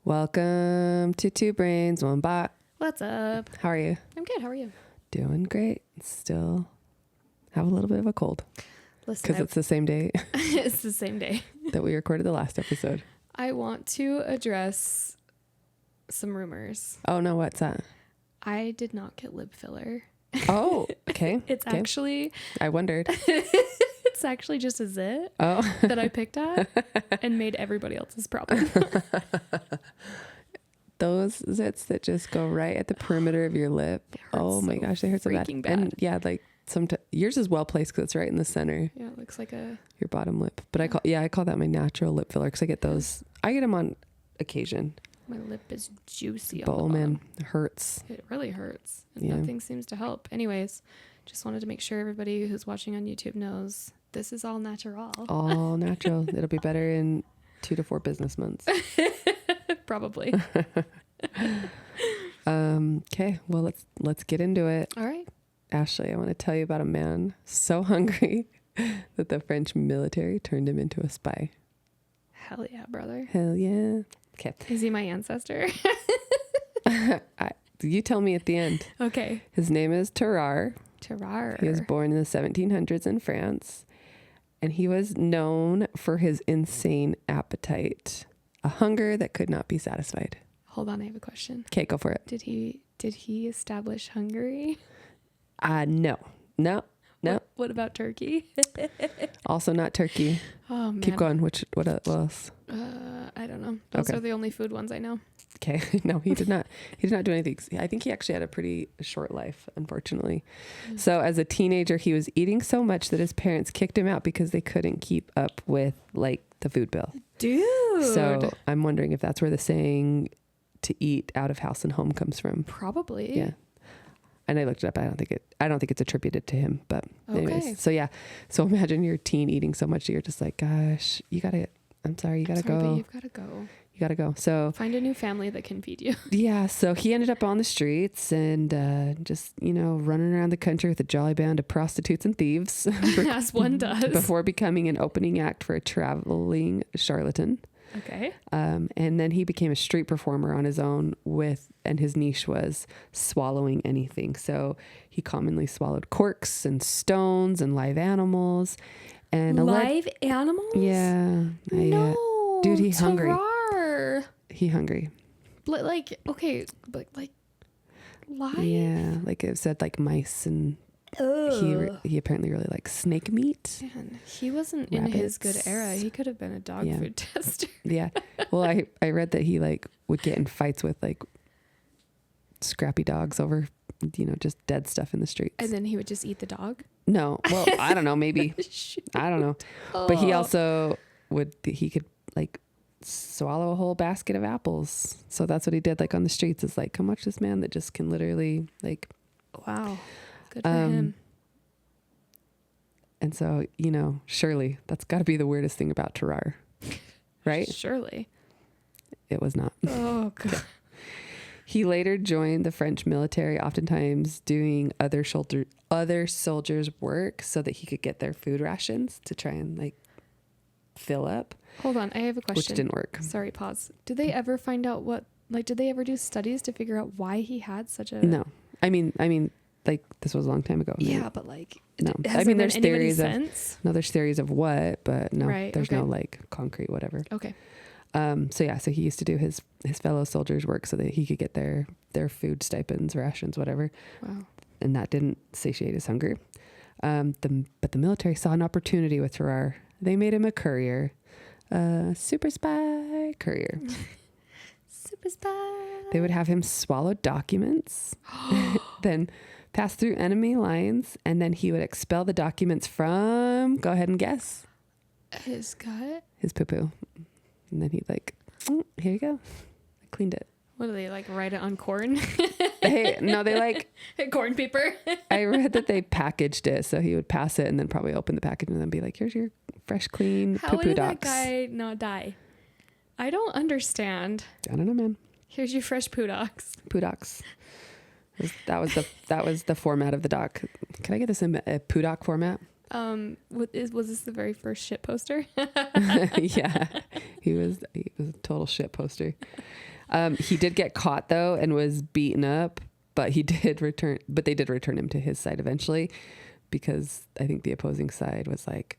Welcome to Two Brains, One Bot. What's up? How are you? I'm good. How are you? Doing great. Still have a little bit of a cold. Listen, because it's the same day it's the same day that we recorded the last episode. I want to address some rumors. Oh no, what's that? I did not get lip filler. Oh, okay. It's okay. Actually, I wondered. it's actually just a zit that I picked at and made everybody else's problem. Those zits that just go right at the perimeter of your lip. Oh my gosh, they hurt so bad. And yeah, like yours is well placed because it's right in the center. Yeah, it looks like your bottom lip. But I call that my natural lip filler because I get those. I get them on occasion. My lip is juicy. Oh man, it hurts. It really hurts. And nothing seems to help. Anyways, just wanted to make sure everybody who's watching on YouTube knows this is all natural. All natural. It'll be better in 2 to 4 business months. Probably. Okay, well let's get into it. All right. Ashley, I want to tell you about a man so hungry that the French military turned him into a spy. Hell yeah, brother. Hell yeah. Okay. Is he my ancestor? You tell me at the end. Okay. His name is Tarrare. Tarrare. He was born in the 1700s in France, and he was known for his insane appetite, a hunger that could not be satisfied. Hold on, I have a question. Okay, go for it. Did he establish Hungary? No. What about Turkey? Also not Turkey. Oh man. Keep going. What else? I don't know. Those are the only food ones I know. Okay. No, he did not. He did not do anything. I think he actually had a pretty short life, unfortunately. Mm. So as a teenager, he was eating so much that his parents kicked him out because they couldn't keep up with like the food bill. Dude. So I'm wondering if that's where the saying to eat out of house and home comes from. Probably. Yeah. And I looked it up. I don't think it's attributed to him, but anyways. Okay. So yeah. So imagine your teen eating so much that you're just like, gosh, you gotta go. But you've got to go. You gotta go. So find a new family that can feed you. Yeah. So he ended up on the streets and just, running around the country with a jolly band of prostitutes and thieves. As one does. Before becoming an opening act for a traveling charlatan. Okay. And then he became a street performer on his own and his niche was swallowing anything. So he commonly swallowed corks and stones and live animals. And live animals? Yeah. No. Dude, he hungry. He hungry. But like live? Yeah. Like it said like mice and he apparently really likes snake meat. Man, he wasn't rabbits. In his good era. He could have been a dog food tester. Yeah. Well, I read that he like would get in fights with like scrappy dogs over, just dead stuff in the streets. And then he would just eat the dog? No. Well, I don't know. Maybe. I don't know. Oh. But he also he could like swallow a whole basket of apples. So that's what he did like on the streets is like, come watch this man that just can literally like. Wow. Good for him. And so, surely that's got to be the weirdest thing about Tarrare, right? Surely. It was not. Oh, God. He later joined the French military, oftentimes doing other soldiers' work so that he could get their food rations to try and like fill up. Hold on, I have a question. Which didn't work. Sorry, pause. Did they ever find out did they ever do studies to figure out why he had such a... No. I mean, like this was a long time ago. Yeah, but like, no. I mean, there's theories of what, but no, there's no like concrete whatever. Okay. So he used to do his fellow soldiers' work so that he could get their food stipends, rations, whatever. Wow. And that didn't satiate his hunger. But the military saw an opportunity with Tarrare. They made him a courier, super spy courier. Super spy. They would have him swallow documents, then pass through enemy lines, and then he would expel the documents from, go ahead and guess. His gut? His poo-poo. And then he'd like, here you go. I cleaned it. What do they like write it on corn? They like corn paper. I read that they packaged it. So he would pass it and then probably open the package and then be like, here's your fresh, clean poo-poo docs. How did that guy not die? I don't understand. I don't know, man. Here's your fresh poo docs. Poo docs. That was the format of the doc. Can I get this in a poo doc format? Was this the very first shit poster? Yeah. He was a total shit poster. He did get caught though and was beaten up, but they did return him to his side eventually, because I think the opposing side was like,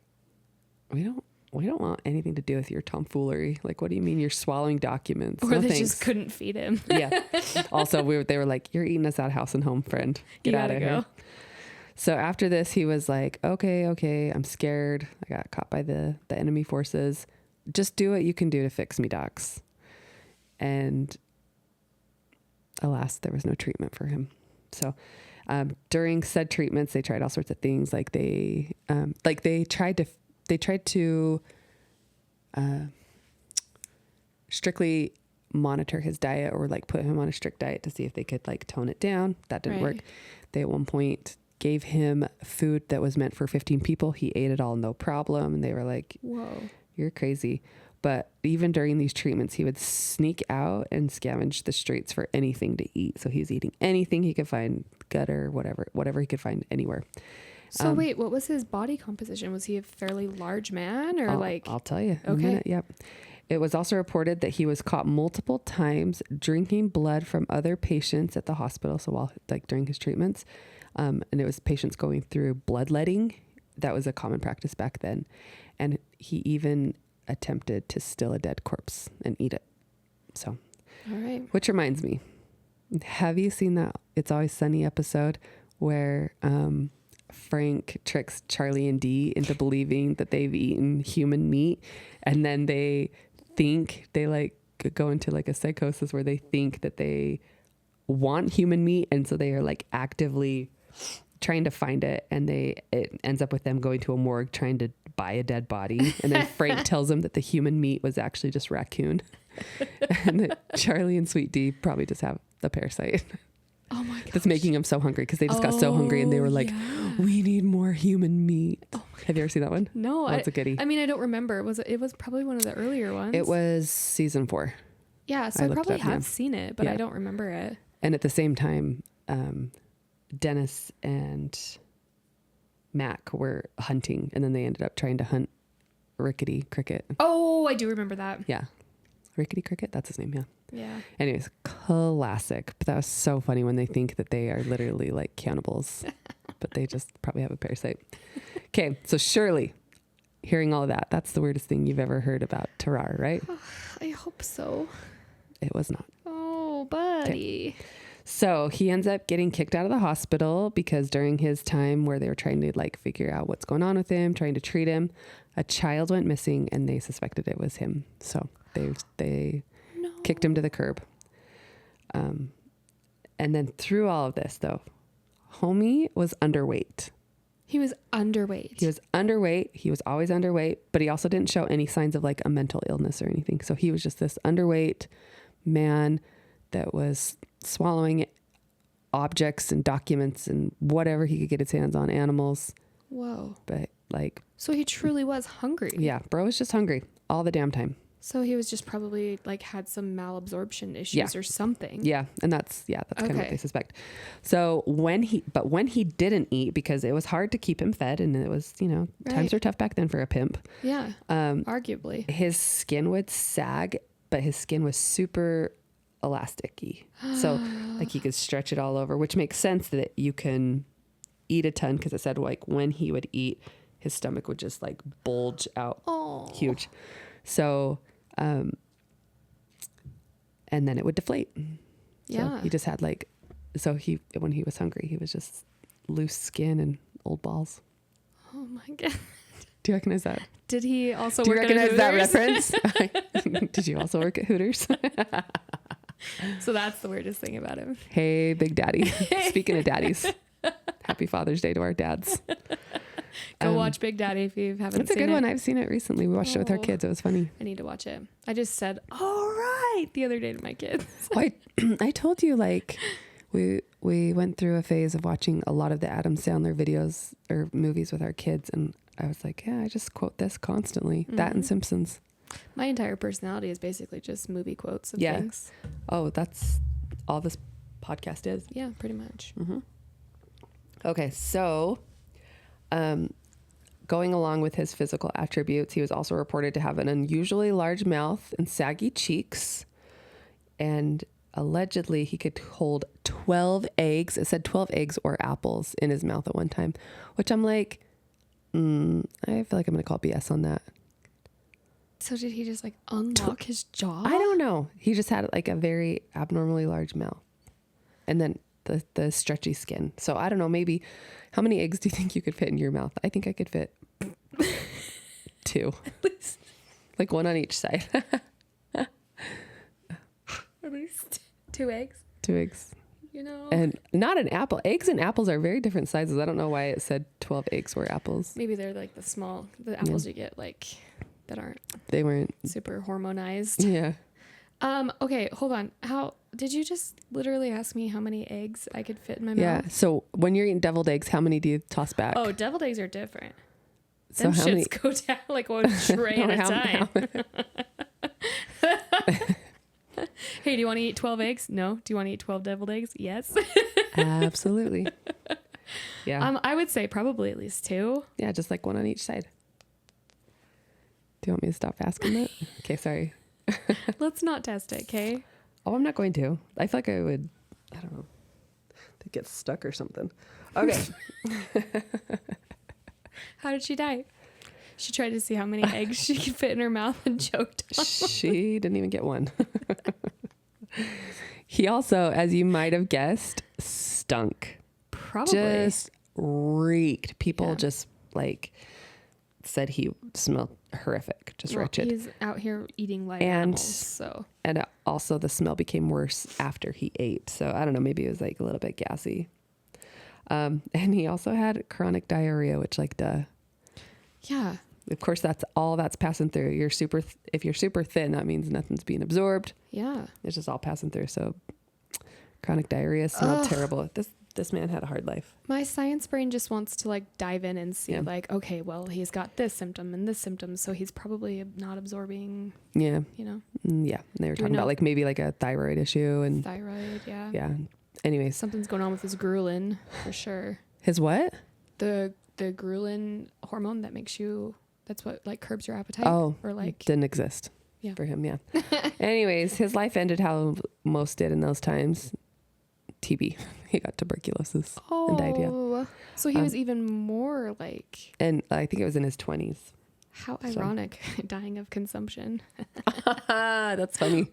we don't want anything to do with your tomfoolery. Like, what do you mean you're swallowing documents? Or they just couldn't feed him. Yeah. Also, they were like, you're eating us out of house and home, friend. Get out of here. So after this, he was like, okay, I'm scared. I got caught by the enemy forces. Just do what you can do to fix me, docs. And alas, there was no treatment for him. So during said treatments, they tried all sorts of things. Like they tried to strictly monitor his diet, or like put him on a strict diet to see if they could like tone it down. That didn't work. They at one point gave him food that was meant for 15 people. He ate it all, no problem. And they were like, whoa, you're crazy. But even during these treatments, he would sneak out and scavenge the streets for anything to eat. So he was eating anything he could find, gutter, whatever he could find anywhere. So wait, what was his body composition? Was he a fairly large man, or I'll tell you. Okay. In a minute. Yep. It was also reported that he was caught multiple times drinking blood from other patients at the hospital. So while during his treatments, and it was patients going through bloodletting. That was a common practice back then. And he even attempted to steal a dead corpse and eat it. So, all right. Which reminds me, have you seen that It's Always Sunny episode where Frank tricks Charlie and Dee into believing that they've eaten human meat, and then they go into like a psychosis where they think that they want human meat, and so they are like actively trying to find it, and it ends up with them going to a morgue trying to buy a dead body, and then Frank tells them that the human meat was actually just raccoon, and that Charlie and Sweet Dee probably just have the parasite. Oh my god! That's making them so hungry, because they just got so hungry, and they were like, we need more human meat. Oh, have you ever seen that one? No. That's a goodie. I mean, I don't remember. It was probably one of the earlier ones. It was season 4. Yeah, so I probably have seen it, but I don't remember it. And at the same time, Dennis and Mac were hunting, and then they ended up trying to hunt Rickety Cricket. Oh, I do remember that. Yeah. Rickety Cricket, that's his name. Yeah. Yeah. Anyways, classic. But that was so funny when they think that they are literally like cannibals, but they just probably have a parasite. Okay. So surely hearing all of that, that's the weirdest thing you've ever heard about Tarrare, right? I hope so. It was not. Oh, buddy. Okay. So he ends up getting kicked out of the hospital because during his time where they were trying to like figure out what's going on with him, trying to treat him, a child went missing, and they suspected it was him. So they kicked him to the curb. And then through all of this though, homie was underweight. He was underweight. He was always underweight, but he also didn't show any signs of like a mental illness or anything. So he was just this underweight man that was swallowing objects and documents and whatever he could get his hands on, animals. Whoa. But like, so he truly was hungry. Yeah. Bro was just hungry all the damn time. So he was just probably like had some malabsorption issues or something. Yeah. And that's kind of what they suspect. So when he didn't eat, because it was hard to keep him fed, and it was, times were tough back then for a pimp. Yeah. Arguably. His skin would sag, but his skin was super elasticy. So like he could stretch it all over, which makes sense that you can eat a ton, because it said like when he would eat, his stomach would just like bulge out. Oh. Huge. So and then it would deflate. Yeah. So he just had when he was hungry, he was just loose skin and old balls. Oh my god. Do you recognize that? Did he also Do you work recognize at Hooters? that reference? Did you also work at Hooters? So that's the weirdest thing about him. Hey, Big Daddy. Speaking of daddies, happy Father's Day to our dads. Go watch Big Daddy if you haven't seen it. It's a good one. I've seen it recently. We watched it with our kids. It was funny. I need to watch it. I just said, all right, the other day to my kids. I told you, like, we went through a phase of watching a lot of the Adam Sandler videos or movies with our kids. And I was like, yeah, I just quote this constantly. Mm-hmm. That and Simpsons. My entire personality is basically just movie quotes of things. Oh, that's all this podcast is. Yeah, pretty much. Mm-hmm. Okay, so going along with his physical attributes, he was also reported to have an unusually large mouth and saggy cheeks. And allegedly, he could hold 12 eggs. It said 12 eggs or apples in his mouth at one time, which I'm like, I feel like I'm going to call BS on that. So did he just like unlock his jaw? I don't know. He just had like a very abnormally large mouth. And then the stretchy skin. So I don't know, maybe how many eggs do you think you could fit in your mouth? I think I could fit 2. At least. Like 1 on each side. At least 2 eggs. 2 eggs. You know. And not an apple. Eggs and apples are very different sizes. I don't know why it said 12 eggs were apples. Maybe they're like the apples you get like that aren't. They weren't super hormonized. Yeah. Okay, hold on. How did you just literally ask me how many eggs I could fit in my mouth? Yeah. So when you're eating deviled eggs, how many do you toss back? Oh, deviled eggs are different. So Them how shits many go down like one tray at a time. Hey, do you want to eat 12 eggs? No. Do you want to eat 12 deviled eggs? Yes. Absolutely. Yeah. I would say probably at least 2. Yeah, just like 1 on each side. Do you want me to stop asking that? Okay, sorry. Let's not test it, okay? Oh, I'm not going to. I feel like I would, I don't know, to get stuck or something. Okay. How did she die? She tried to see how many eggs she could fit in her mouth and choked on. She didn't even get 1. He also, as you might have guessed, stunk. Probably. Just reeked. People just like said he smelled horrific, just wretched. He's out here eating live animals, so. And also the smell became worse after he ate. So I don't know, maybe it was like a little bit gassy. And he also had chronic diarrhea, which like, duh. Yeah. Of course, that's passing through. If you're super thin, that means nothing's being absorbed. Yeah. It's just all passing through. So chronic diarrhea smelled terrible. This man had a hard life. My science brain just wants to like dive in and see like, okay, well, he's got this symptom and this symptom, so he's probably not absorbing. Yeah. You know? Yeah. And they were talking about like maybe like a thyroid issue and thyroid. Yeah. Yeah. Anyways, something's going on with his ghrelin for sure. His what? The ghrelin hormone that's what like curbs your appetite. Oh, or like didn't exist for him. Yeah. Anyways, his life ended how most did in those times. TB. He got tuberculosis and died. Yeah. So he was even more like. And I think it was in his 20s. How ironic, dying of consumption. That's funny.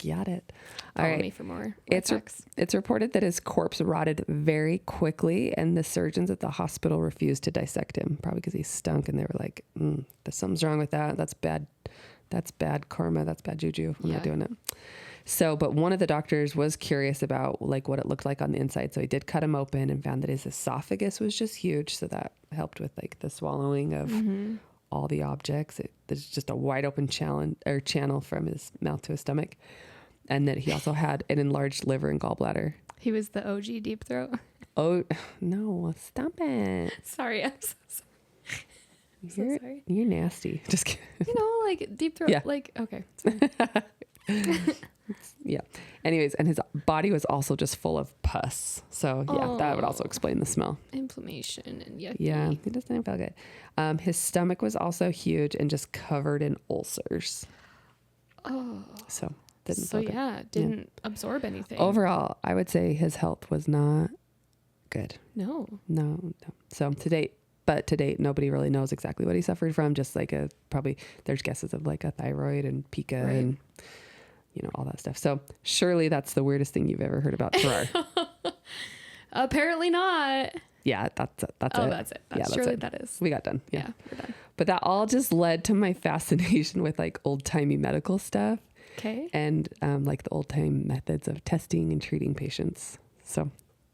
Got it. All right. Me for more. It's reported that his corpse rotted very quickly, and the surgeons at the hospital refused to dissect him, probably because he stunk, and they were like, something's wrong with that. That's bad. That's bad karma. That's bad juju. I'm not doing it. So, but one of the doctors was curious about like what it looked like on the inside. So he did cut him open and found that his esophagus was just huge. So that helped with like the swallowing of all the objects. There's just a wide open channel from his mouth to his stomach. And that he also had an enlarged liver and gallbladder. He was the OG deep throat. Oh, no, stop it. Sorry, I'm so sorry. Sorry. You're nasty. Just kidding. You know, like deep throat. Yeah. Like, okay. It's fine. Yeah. Anyways, and his body was also just full of pus. So yeah, that would also explain the smell. Inflammation and yucky. Yeah, he just didn't feel good. His stomach was also huge and just covered in ulcers. Oh. So didn't absorb anything. Overall, I would say his health was not good. No. So to date, nobody really knows exactly what he suffered from. Just like probably there's guesses of like a thyroid and pica and all that stuff. So surely that's the weirdest thing you've ever heard about Tarrare. Apparently not. Yeah, that's it. That's it. Surely that is. We got done. Yeah, we're done. But that all just led to my fascination with like old-timey medical stuff. Okay. And like the old-time methods of testing and treating patients. So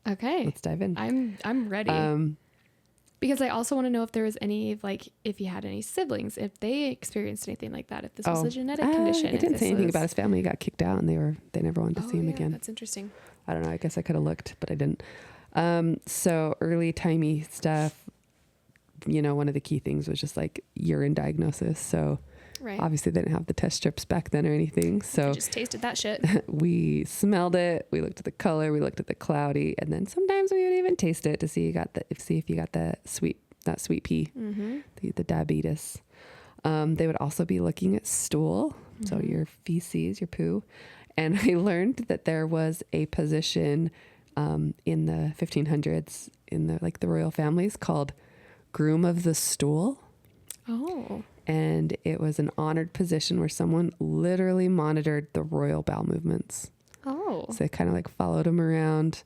okay, let's dive in. I'm ready. Because I also want to know if there was any, like, if he had any siblings, if they experienced anything like that, if this was a genetic condition. It didn't say anything about his family. He got kicked out and they never wanted to see him again. That's interesting. I don't know. I guess I could have looked, but I didn't. So early timey stuff, one of the key things was just like urine diagnosis. So obviously they didn't have the test strips back then or anything. So you just tasted that shit. We smelled it. We looked at the color. We looked at the cloudy, and then sometimes we would even taste it to see if you got the sweet that sweet pea, the diabetes. They would also be looking at stool, so your feces, your poo. And I learned that there was a position in the 1500s in the royal families called groom of the stool. Oh. And it was an honored position where someone literally monitored the royal bowel movements. Oh. So they kind of like followed them around,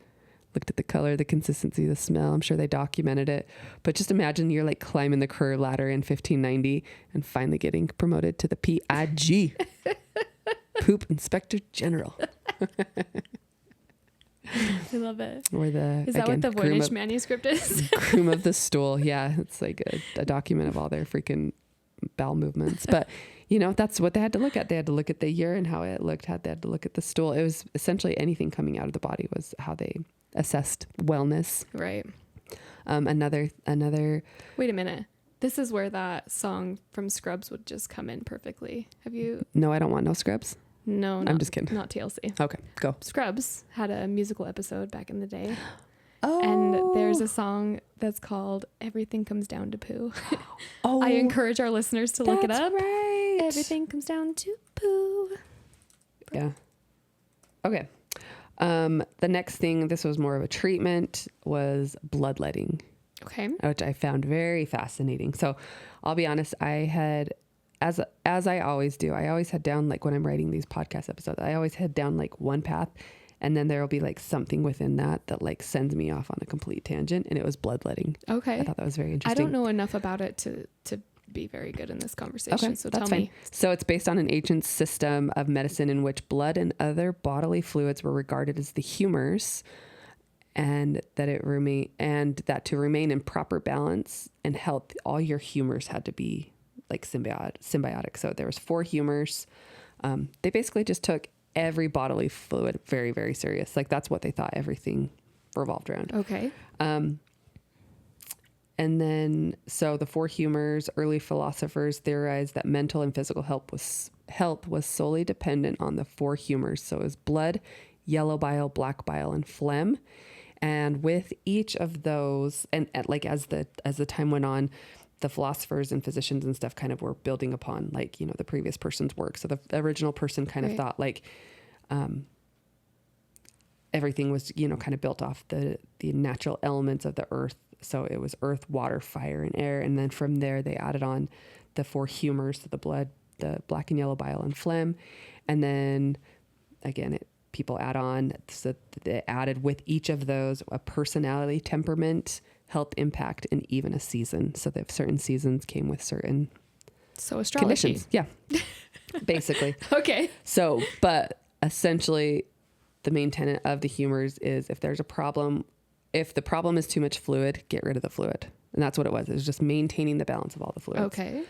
looked at the color, the consistency, the smell. I'm sure they documented it. But just imagine you're like climbing the career ladder in 1590 and finally getting promoted to the PIG. Poop Inspector General. I love it. Or is that what the Voynich manuscript is? Groom of the stool. Yeah, it's like a document of all their freaking bowel movements. But, you know, that's what they had to look at. They had to look at the urine, how it looked. They had to look at the stool. It was essentially anything coming out of the body was how they assessed wellness. Right. Another. Wait a minute. This is where that song from Scrubs would just come in perfectly. Have you? No, I don't want no Scrubs. No, I'm just kidding. Not TLC. Okay, go. Scrubs had a musical episode back in the day. Oh. And there's a song that's called Everything Comes Down to Poo. Oh. I encourage our listeners to look it up. Right. Everything comes down to poo. Yeah. Okay. The next thing, this was more of a treatment, was bloodletting. Okay. Which I found very fascinating. So I'll be honest, I had, as I always do, I always head down, like when I'm writing these podcast episodes, I always head down like one path, and then there'll be like something within that like sends me off on a complete tangent, and it was bloodletting. Okay. I thought that was very interesting. I don't know enough about it to be very good in this conversation. Okay, so that's tell me. fine. So it's based on an ancient system of medicine in which blood and other bodily fluids were regarded as the humors, and that to remain in proper balance and health, all your humors had to be like symbiotic. So there was 4 humors. They basically just took every bodily fluid very, very serious. Like that's what they thought everything revolved around. Okay. And then, so the 4 humors, early philosophers theorized that mental and physical health was solely dependent on the 4 humors. So it was blood, yellow bile, black bile, and phlegm. And with each of those, and like as the time went on, the philosophers and physicians and stuff kind of were building upon like, you know, the previous person's work. So the original person kind of thought like, everything was, you know, kind of built off the natural elements of the earth. So it was earth, water, fire, and air. And then from there, they added on the 4 humors, so the blood, the black and yellow bile, and phlegm. And then again, people add on, so they added with each of those a personality, temperament, health impact, and even a season. So that certain seasons came with certain astrology. Conditions. Yeah, basically. Okay. So, but essentially the main tenet of the humors is if there's a problem, if the problem is too much fluid, get rid of the fluid. And that's what it was. It was just maintaining the balance of all the fluids. Okay.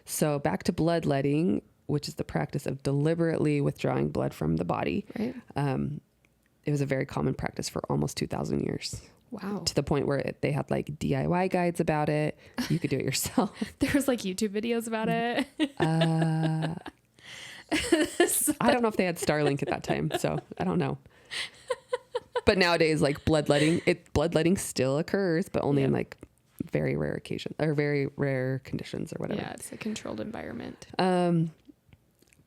So back to bloodletting, which is the practice of deliberately withdrawing blood from the body. Right. It was a very common practice for almost 2,000 years. Wow. To the point where they had like DIY guides about it. You could do it yourself. There was like YouTube videos about it. I don't know if they had Starlink at that time, so I don't know. But nowadays, like bloodletting still occurs, but only in like very rare occasions or very rare conditions or whatever. Yeah, it's a controlled environment.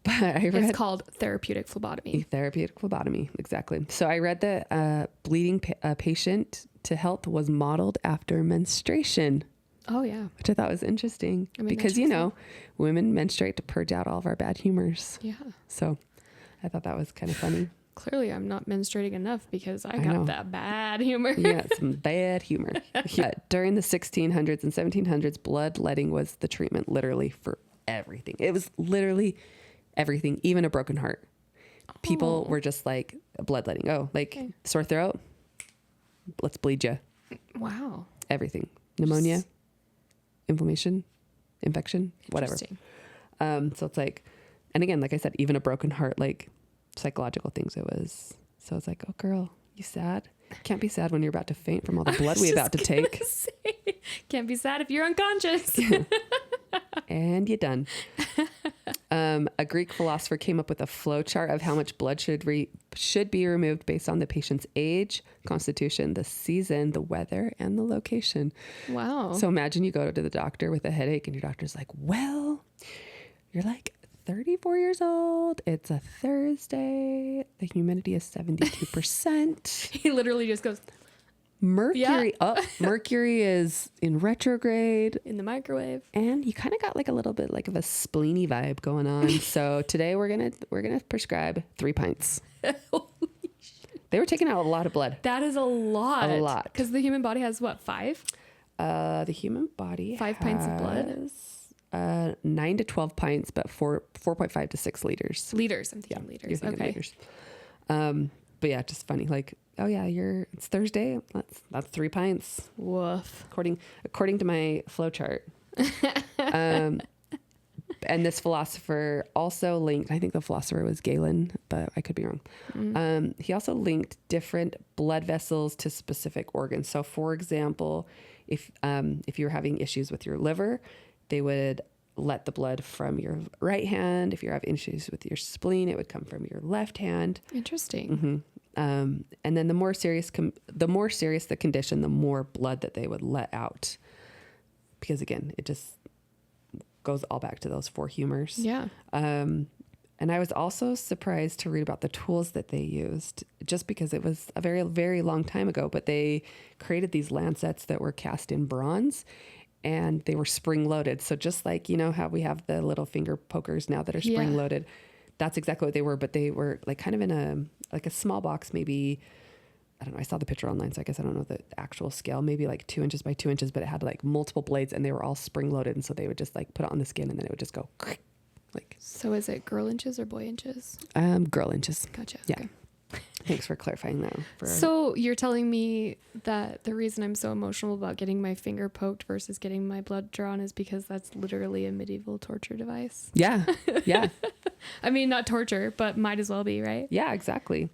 But it's called therapeutic phlebotomy. Therapeutic phlebotomy, exactly. So I read that bleeding a patient to health was modeled after menstruation. Oh, yeah. Which I thought was interesting because, you know, women menstruate to purge out all of our bad humors. Yeah. So I thought that was kind of funny. Clearly, I'm not menstruating enough because I got that bad humor. Yeah, some bad humor. During the 1600s and 1700s, bloodletting was the treatment literally for everything. It was literally everything, even a broken heart. People were just like bloodletting. Oh, like sore throat, let's bleed you. Wow. Everything. Pneumonia, inflammation, infection, whatever. So it's like, and again, like I said, even a broken heart, like psychological things it was. So it's like, oh girl, you sad? Can't be sad when you're about to faint from all the blood we're about to take. Can't be sad if you're unconscious. And you're done. A Greek philosopher came up with a flow chart of how much blood should be removed based on the patient's age, constitution, the season, the weather, and the location. Wow. So imagine you go to the doctor with a headache and your doctor's like, well, you're like 34 years old. It's a Thursday. The humidity is 72%. He literally just goes, Mercury Mercury is in retrograde. in the microwave. And you kind of got like a little bit like of a spleeny vibe going on. So today we're gonna prescribe 3 pints. Holy shit. They were taking out a lot of blood. That is a lot. A lot. Because the human body has what, 5? The human body 5 pints of blood? 9 to 12 pints, but 4.5 to 6 liters. Liters. I'm thinking liters. You're thinking Okay. liters. But yeah, just funny. Like, oh yeah, it's Thursday. That's 3 pints. Woof. According to my flow chart. And this philosopher also linked, I think the philosopher was Galen, but I could be wrong. He also linked different blood vessels to specific organs. So for example, if you're having issues with your liver, they would let the blood from your right hand. If you have issues with your spleen, it would come from your left hand. Interesting. And then the more serious the condition, the more blood that they would let out. Because again, it just goes all back to those 4 humors. Yeah. And I was also surprised to read about the tools that they used, just because it was a very, very long time ago, but they created these lancets that were cast in bronze and they were spring loaded. So just like, you know, how we have the little finger pokers now that are spring loaded, that's exactly what they were, but they were like kind of in a small box, maybe, I don't know. I saw the picture online, so I guess I don't know the actual scale, maybe like 2 inches by 2 inches, but it had like multiple blades and they were all spring loaded. And so they would just like put it on the skin and then it would just go like. So is it girl inches or boy inches? Girl inches. Gotcha. Yeah. Okay. Thanks for clarifying that. So you're telling me that the reason I'm so emotional about getting my finger poked versus getting my blood drawn is because that's literally a medieval torture device? Yeah. Yeah. I mean, not torture, but might as well be, right? Yeah, exactly.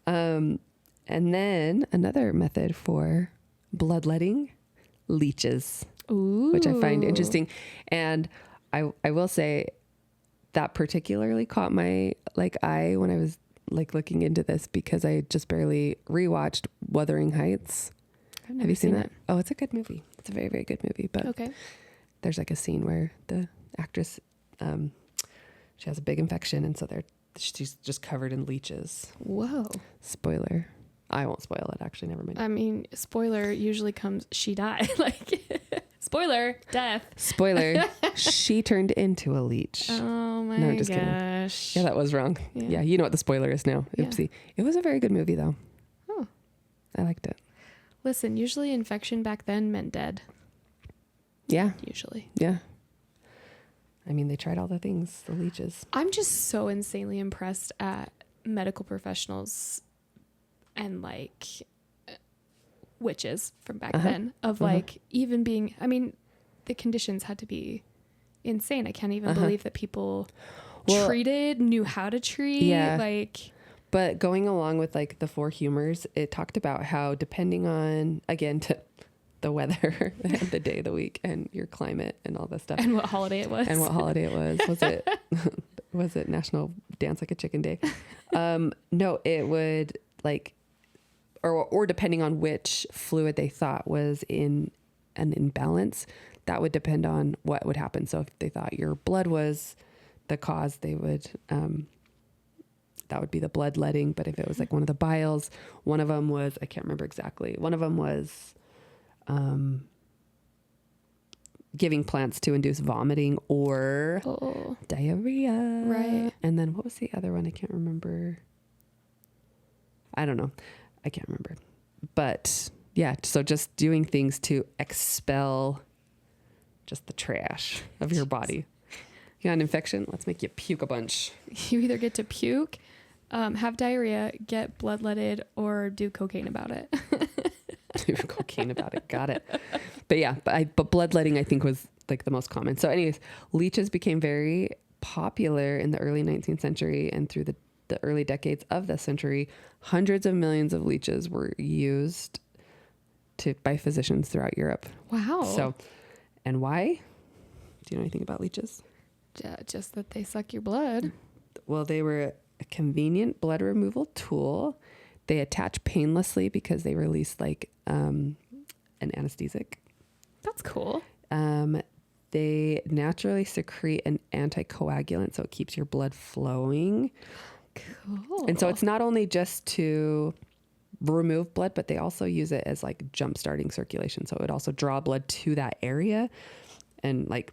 And then another method for bloodletting, leeches, Ooh. which I find interesting. And I will say that particularly caught my eye when I was like looking into this, because I just barely rewatched Wuthering Heights. Have you seen that? Oh, it's a good movie. It's a very, very good movie. But okay. There's like a scene where the actress, she has a big infection, and so she's just covered in leeches. Whoa. Spoiler. I won't spoil it, actually. Never mind. I mean, spoiler usually comes, she died. Like, spoiler, death. Spoiler, she turned into a leech. Oh my No, just gosh. kidding. Yeah, that was wrong. Yeah, you know what the spoiler is now. Yeah. Oopsie. It was a very good movie, though. Oh. I liked it. Listen, usually infection back then meant dead. Yeah. Usually. Yeah. I mean, they tried all the things, the leeches. I'm just so insanely impressed at medical professionals and like witches from back then of like even being, I mean, the conditions had to be insane. I can't even believe that people treated, knew how to treat. Yeah. Like, but going along with like the 4 humors, it talked about how depending on, again, the weather and the day of the week and your climate and all this stuff. and what holiday it was. Was it National Dance Like a Chicken Day? No, it would like, or depending on which fluid they thought was in an imbalance, that would depend on what would happen. So if they thought your blood was the cause, they would, that would be the bloodletting. But if it was like one of the biles, one of them was, I can't remember exactly. One of them was, giving plants to induce vomiting or diarrhea. Right. And then what was the other one? I can't remember. I don't know. I can't remember. But yeah, so just doing things to expel just the trash of your body. You got an infection? Let's make you puke a bunch. You either get to puke, have diarrhea, get bloodletted, or do cocaine about it. Do cocaine about it. Got it. But yeah, but bloodletting I think was like the most common. So anyways, leeches became very popular in the early 19th century, and through the early decades of the century, hundreds of millions of leeches were used by physicians throughout Europe. Wow. So, and why? Do you know anything about leeches? Just that they suck your blood. Well, they were a convenient blood removal tool. They attach painlessly because they release like an anesthetic. That's cool. They naturally secrete an anticoagulant, so it keeps your blood flowing. Cool. And so it's not only just to remove blood, but they also use it as like jump starting circulation. So it would also draw blood to that area and like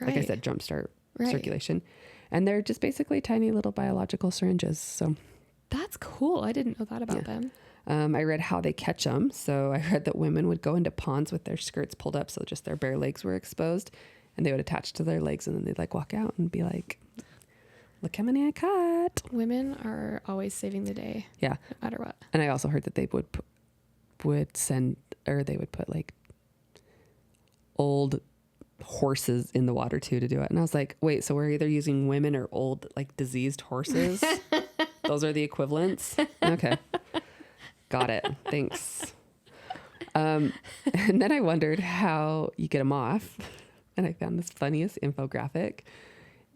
I said, jumpstart circulation. And they're just basically tiny little biological syringes. So that's cool. I didn't know that about them. I read how they catch them. So I read that women would go into ponds with their skirts pulled up, so just their bare legs were exposed, and they would attach to their legs, and then they'd like walk out and be like, look how many I caught. Women are always saving the day. Yeah. No matter what. And I also heard that they would send, or they would put like old horses in the water too to do it. And I was like, wait, so we're either using women or old, like diseased horses? Those are the equivalents? Okay. Got it. Thanks. And then I wondered how you get them off. And I found this funniest infographic.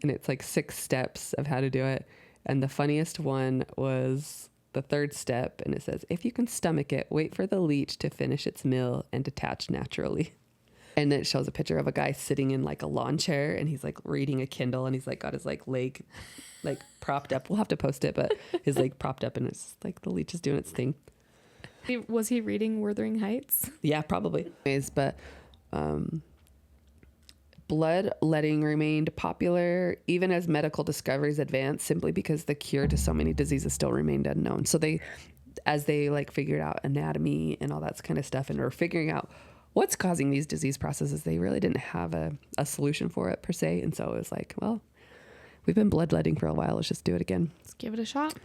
And it's like 6 steps of how to do it. And the funniest one was the 3rd step. And it says, if you can stomach it, wait for the leech to finish its meal and detach naturally. And then it shows a picture of a guy sitting in like a lawn chair, and he's like reading a Kindle, and he's like got his like leg like propped up. We'll have to post it, but his leg propped up, and it's like the leech is doing its thing. Was he reading Wuthering Heights? Yeah, probably. But bloodletting remained popular even as medical discoveries advanced, simply because the cure to so many diseases still remained unknown. So as they like figured out anatomy and all that kind of stuff, and were figuring out what's causing these disease processes, they really didn't have a solution for it per se. And so it was like, well, we've been bloodletting for a while. Let's just do it again. Let's give it a shot.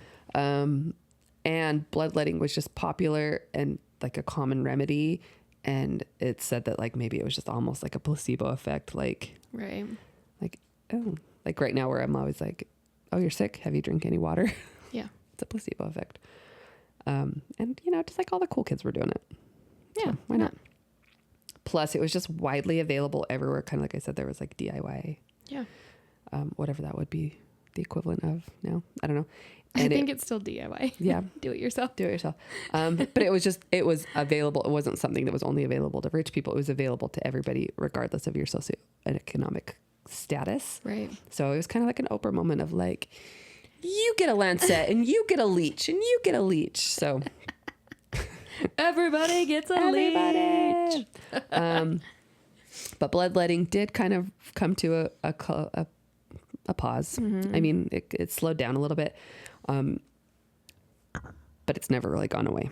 And bloodletting was just popular and like a common remedy. And it said that like maybe it was just almost like a placebo effect. Like, right. Like, oh, like right now where I'm always like, oh, you're sick. Have you drink any water? Yeah. It's a placebo effect. And you know, just like all the cool kids were doing it. Yeah. So why not? Plus, it was just widely available everywhere. Kind of like I said, there was like DIY. Yeah. Whatever that would be the equivalent of now. I don't know. And I think it's still DIY. Yeah. Do it yourself. Do it yourself. But it was available. It wasn't something that was only available to rich people. It was available to everybody, regardless of your socioeconomic status. Right. So it was kind of like an Oprah moment of like, you get a lancet and you get a leech and you get a leech. So... Everybody gets a leech. But bloodletting did kind of come to a pause. Mm-hmm. I mean, it slowed down a little bit, but it's never really gone away.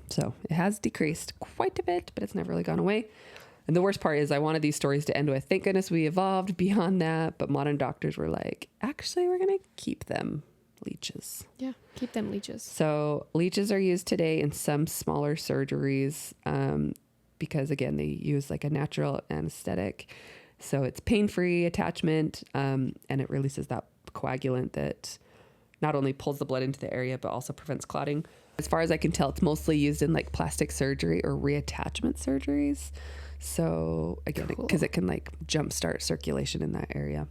So it has decreased quite a bit, but it's never really gone away. And the worst part is I wanted these stories to end with, thank goodness we evolved beyond that. But modern doctors were like, actually, we're going to keep them. Leeches. Yeah, keep them leeches. So leeches are used today in some smaller surgeries because, again, they use like a natural anesthetic. So it's pain-free attachment, and it releases that coagulant that not only pulls the blood into the area, but also prevents clotting. As far as I can tell, it's mostly used in like plastic surgery or reattachment surgeries. So again, because it can like jumpstart circulation in that area.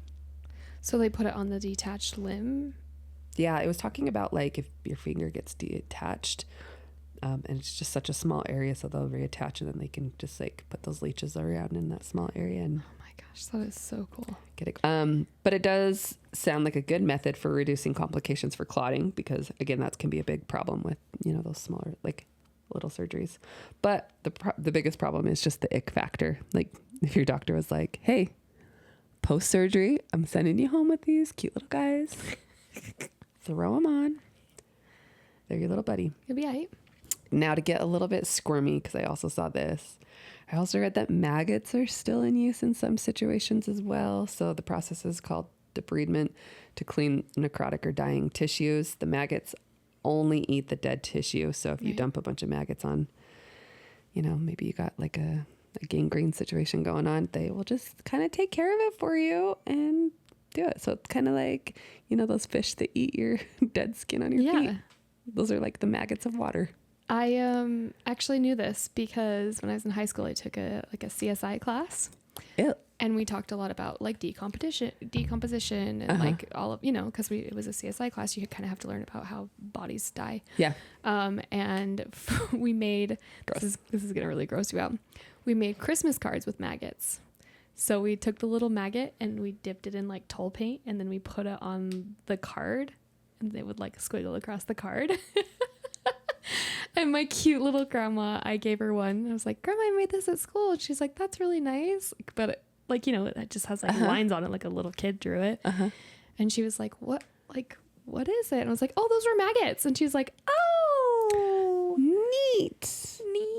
So they put it on the detached limb? Yeah, it was talking about like if your finger gets detached, and it's just such a small area, so they'll reattach and then they can just like put those leeches around in that small area. And oh my gosh, that is so cool. Get it. But it does sound like a good method for reducing complications for clotting, because again, that can be a big problem with, you know, those smaller like little surgeries. But the biggest problem is just the ick factor. Like if your doctor was like, hey, post surgery, I'm sending you home with these cute little guys. Throw them on. They're your little buddy. You'll be all right. Now to get a little bit squirmy, because I also saw this. I also read that maggots are still in use in some situations as well. So the process is called debridement to clean necrotic or dying tissues. The maggots only eat the dead tissue. So if you dump a bunch of maggots on, you know, maybe you got like a gangrene situation going on, they will just kind of take care of it for you and do it. So it's kind of like, you know, those fish that eat your dead skin on your feet. Those are like the maggots of water. I actually knew this because when I was in high school, I took a CSI class. Ew. And we talked a lot about like decomposition and like all of, because it was a CSI class, you kind of have to learn about how bodies die. Yeah. And we made, this is going to really gross you out. We made Christmas cards with maggots. So we took the little maggot and we dipped it in like Toll paint, and then we put it on the card, and they would like squiggle across the card. And my cute little grandma, I gave her one. I was like, Grandma, I made this at school. And she's like, that's really nice. But it just has like lines on it, like a little kid drew it. And she was like, what is it? And I was like, oh, those were maggots. And she's like, oh, neat.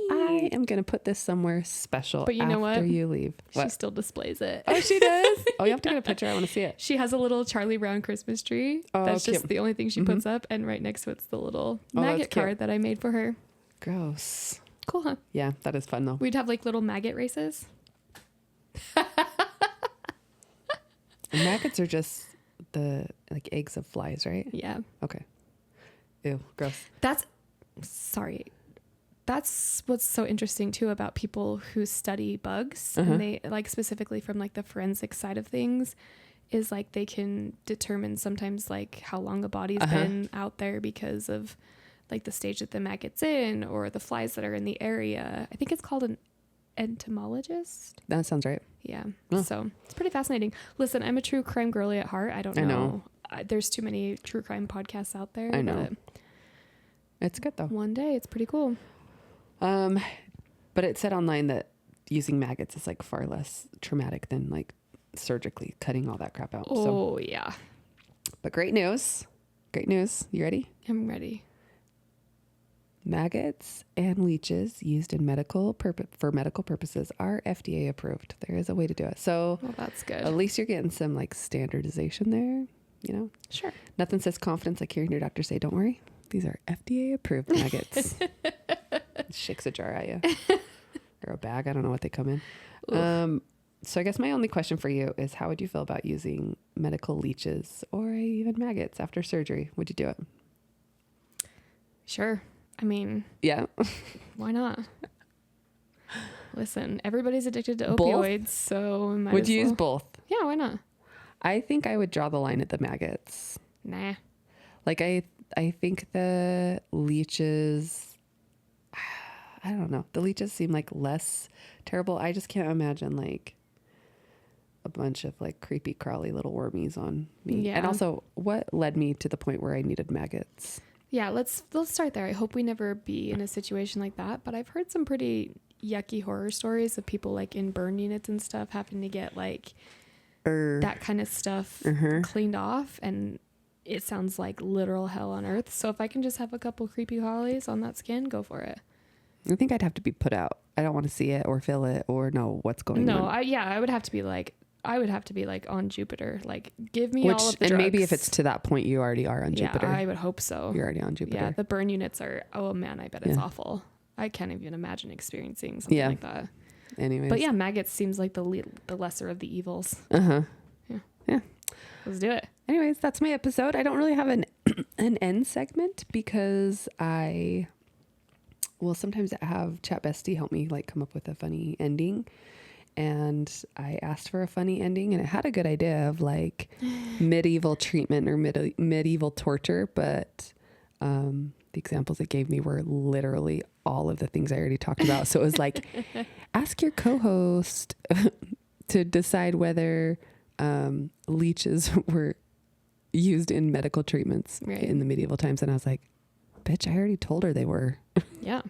I am going to put this somewhere special. But you know what? After you leave. She still displays it. Oh, she does? Oh, you have to get a picture. I want to see it. She has a little Charlie Brown Christmas tree. Oh, that's cute. just the only thing she puts up. And right next to it's the little maggot card that I made for her. Gross. Cool, huh? Yeah, that is fun though. We'd have like little maggot races. And maggots are just the like eggs of flies, right? Yeah. Okay. Ew, gross. That's what's so interesting too about people who study bugs, and they like specifically from like the forensic side of things, is like they can determine sometimes like how long a body's been out there because of like the stage that the maggot's in or the flies that are in the area. I think it's called an entomologist. That sounds right. Yeah. So it's pretty fascinating. Listen, I'm a true crime girly at heart. I don't know. There's too many true crime podcasts out there. I know. It's good though. One day it's pretty cool. But it said online that using maggots is like far less traumatic than like surgically cutting all that crap out. Oh, yeah. But great news. Great news. You ready? I'm ready. Maggots and leeches used in for medical purposes are FDA approved. There is a way to do it. So that's good. At least you're getting some like standardization there, Sure. Nothing says confidence like hearing your doctor say, don't worry, these are FDA approved maggots. Shakes a jar at you. Or a bag. I don't know what they come in. So I guess my only question for you is, how would you feel about using medical leeches or even maggots after surgery? Would you do it? Sure. I mean, yeah. Why not? Listen, everybody's addicted to opioids, so would you use both? Yeah, why not? I think I would draw the line at the maggots. Nah. Like I think the leeches, I don't know. The leeches seem like less terrible. I just can't imagine like a bunch of like creepy crawly little wormies on me. Yeah. And also, what led me to the point where I needed maggots? Yeah, let's start there. I hope we never be in a situation like that, but I've heard some pretty yucky horror stories of people like in burn units and stuff having to get like that kind of stuff cleaned off, and it sounds like literal hell on earth. So if I can just have a couple creepy crawlies on that skin, go for it. I think I'd have to be put out. I don't want to see it or feel it or know what's going on. I would have to be like on Jupiter. Like, give me all of the drugs. And maybe if it's to that point, you already are on Jupiter. Yeah, I would hope so. You're already on Jupiter. Yeah, the burn units are, oh man, I bet it's awful. I can't even imagine experiencing something like that. Anyways. But yeah, maggots seems like the lesser of the evils. Yeah. Let's do it. Anyways, that's my episode. I don't really have an end segment because I will sometimes have Chat Bestie help me like come up with a funny ending. And I asked for a funny ending, and it had a good idea of like medieval treatment or medieval torture. But the examples it gave me were literally all of the things I already talked about. So it was like, ask your co-host to decide whether leeches were used in medical treatments in the medieval times. And I was like, bitch, I already told her they were. Yeah.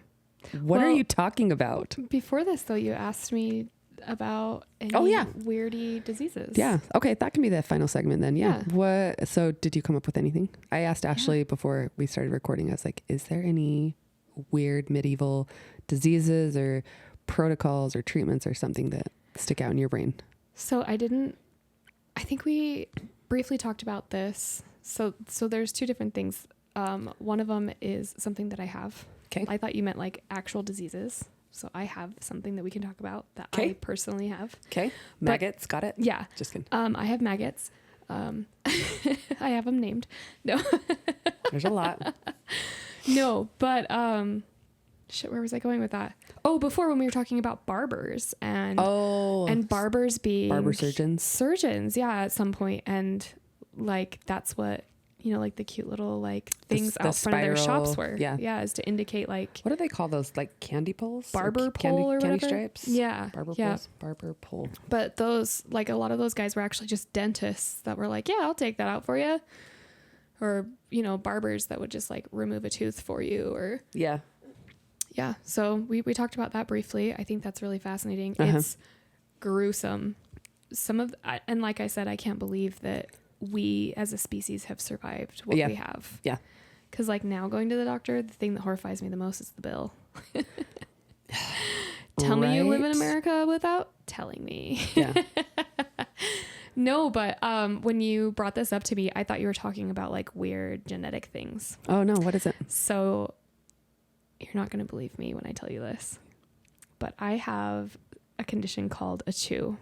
What are you talking about? Before this, though, you asked me about any weirdy diseases. Yeah. Okay. That can be the final segment then. Yeah. So did you come up with anything? I asked Ashley before we started recording. I was like, is there any weird medieval diseases or protocols or treatments or something that stick out in your brain? So I think we briefly talked about this. So there's two different things. One of them is something that I have. Okay. I thought you meant like actual diseases. So I have something that we can talk about that I personally have. Okay. Maggots. Got it. Yeah. Just kidding. I have maggots. I have them named. No. There's a lot. No, but shit, where was I going with that? Oh, before when we were talking about barbers and And barbers being barber surgeons. Surgeons, yeah, at some point. And like that's what, you know, like the cute little like things The out front of their shops were. Yeah. Yeah, is to indicate like What do they call those? Like candy poles? barber pole or candy whatever. stripes? Yeah. Barber yeah. poles. Barber pole. But those, like a lot of those guys were actually just dentists that were like, yeah, I'll take that out for you. Or, you know, barbers that would just like remove a tooth for you or. Yeah. Yeah. So we talked about that briefly. I think that's really fascinating. It's gruesome. And like I said, I can't believe that we as a species have survived what we have. Yeah. Because like now going to the doctor, the thing that horrifies me the most is the bill. Tell me you live in America without telling me. Yeah. No, but when you brought this up to me, I thought you were talking about like weird genetic things. Oh no, what is it? So you're not going to believe me when I tell you this, but I have a condition called a chew.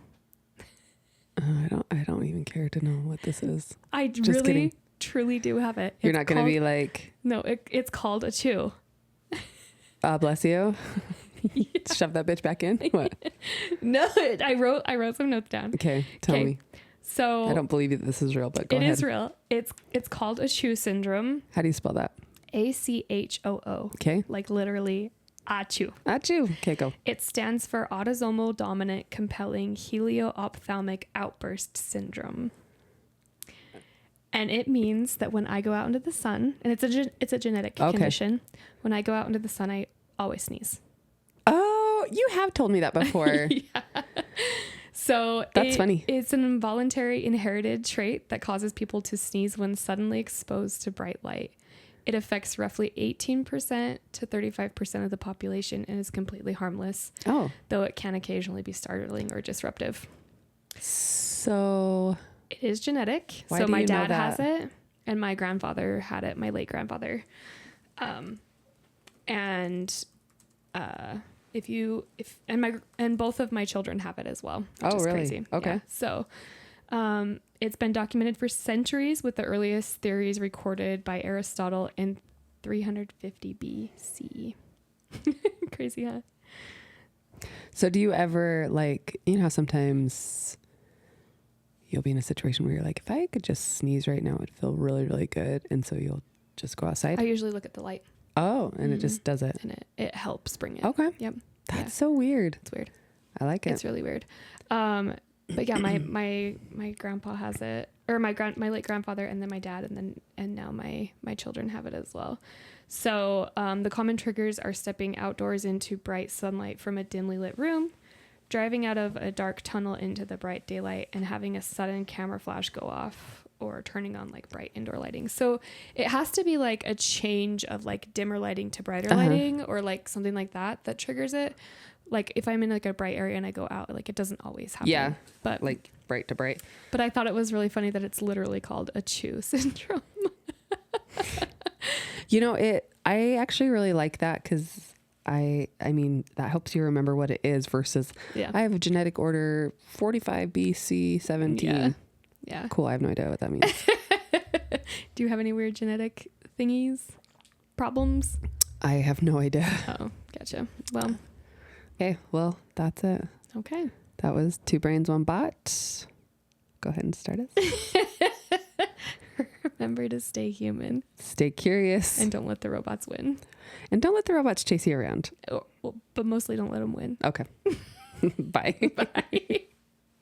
I don't even care to know what this is. I Just really, kidding. truly do have it. You're not going to be like, no, it's called a chew. bless you. Shove that bitch back in. What? No, I wrote some notes down. Okay. Tell me. So I don't believe that this is real, but go ahead. It is real. It's called a chew syndrome. How do you spell that? ACHOO. Okay. Like literally ACHU. Achoo. Okay, go. It stands for autosomal dominant compelling helio-ophthalmic outburst syndrome. And it means that when I go out into the sun, and it's a genetic condition. When I go out into the sun, I always sneeze. Oh, you have told me that before. Yeah. So that's funny. It's an involuntary inherited trait that causes people to sneeze when suddenly exposed to bright light. It affects roughly 18% to 35% of the population and is completely harmless. Oh. Though it can occasionally be startling or disruptive. So it is genetic. So my dad has it and my grandfather had it, my late grandfather. And both of my children have it as well. Which is really? Crazy. Okay. Yeah. So, it's been documented for centuries with the earliest theories recorded by Aristotle in 350 BC. Crazy, huh? So do you ever like, you know how sometimes you'll be in a situation where you're like, if I could just sneeze right now, it'd feel really, really good. And so you'll just go outside? I usually look at the light. Oh, and it just does it. And it helps bring it. Okay. Yep. That's so weird. It's weird. I like it. It's really weird. But yeah, my grandpa has it, or my late grandfather, and then my dad, and now my children have it as well. So the common triggers are stepping outdoors into bright sunlight from a dimly lit room, driving out of a dark tunnel into the bright daylight, and having a sudden camera flash go off, or turning on like bright indoor lighting. So it has to be like a change of like dimmer lighting to brighter lighting, or like something like that triggers it. Like if I'm in like a bright area and I go out, like it doesn't always happen. Yeah. But like bright to bright. But I thought it was really funny that it's literally called a chew syndrome. You know, I actually really like that because I mean, that helps you remember what it is versus I have a genetic order 45BC17. Yeah. Cool. I have no idea what that means. Do you have any weird genetic thingies? Problems? I have no idea. Oh, gotcha. Well. Okay. Well, that's it. Okay. That was 2 brains, 1 bot. Go ahead and start us. Remember to stay human. Stay curious. And don't let the robots win. And don't let the robots chase you around. Oh, well, but mostly don't let them win. Okay. Bye. Bye.